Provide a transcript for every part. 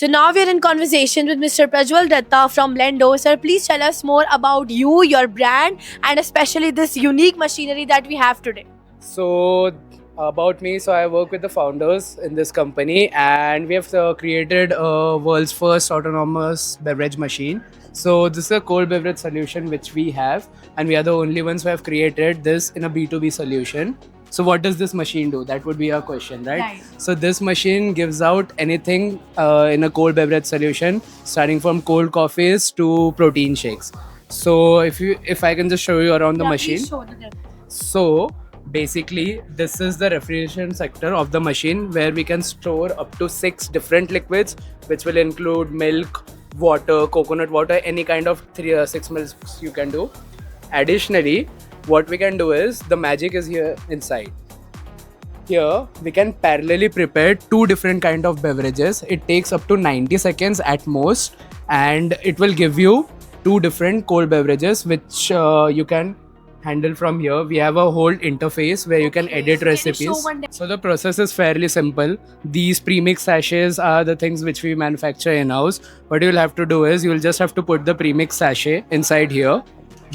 So now we are in conversation with Mr. Prajwal Datta from Lendo. Sir, please tell us more about you, your brand, and especially this unique machinery that we have today. So, about me, so I work with the founders in this company, and we have created a world's first autonomous beverage machine. So, this is a cold beverage solution which we have, and we are the only ones who have created this in a B2B solution. So, what does this machine do? That would be your question, right? Right. So, this machine gives out anything in a cold beverage solution, starting from cold coffees to protein shakes. So, if I can just show you around the machine. So basically, this is the refrigeration sector of the machine where we can store up to 6 different liquids, which will include milk, water, coconut water, any kind of 6 milks you can do. Additionally, what we can do is the magic is here inside. Here we can parallelly prepare 2 different kind of beverages. It takes up to 90 seconds at most, and it will give you 2 different cold beverages which you can handle from here. We have a whole interface where you can edit recipes. So the process is fairly simple. These premix sachets are the things which we manufacture in house. What you'll have to do is you'll just have to put the premix sachet inside here.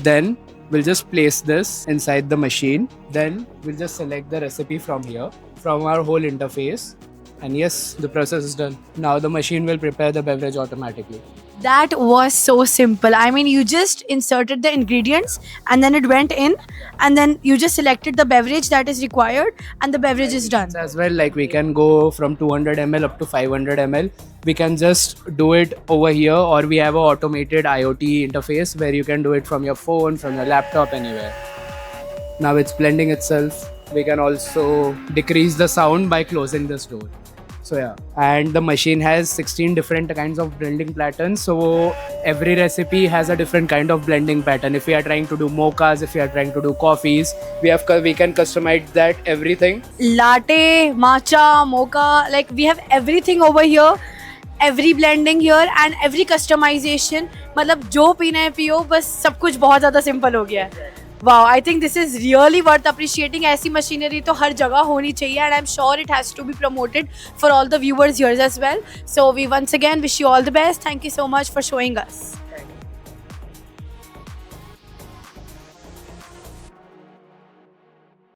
Then we'll just place this inside the machine. Then we'll just select the recipe from here, from our whole interface. And yes, the process is done. Now the machine will prepare the beverage automatically. That was so simple. I mean, you just inserted the ingredients and then it went in, and then you just selected the beverage that is required, and the beverage is done. As well, like we can go from 200 ml up to 500 ml. We can just do it over here, or we have a automated IoT interface where you can do it from your phone, from your laptop, anywhere. Now it's blending itself. We can also decrease the sound by closing this door. So yeah, and the machine has 16 different kinds of blending patterns. So every recipe has a different kind of blending pattern. If we are trying to do mochas, if we are trying to do coffees, we can customize that everything. Latte, matcha, mocha, like we have everything over here. Every blending here and every customization. मतलब जो पीना है पियो, बस सब कुछ बहुत ज़्यादा सिंपल हो गया है. Wow, I think this is really worth appreciating. ऐसी मशीनरी तो हर जगह होनी चाहिए, and I'm sure it has to be promoted for all the viewers here as well. So we once again wish you all the best. Thank you so much for showing us.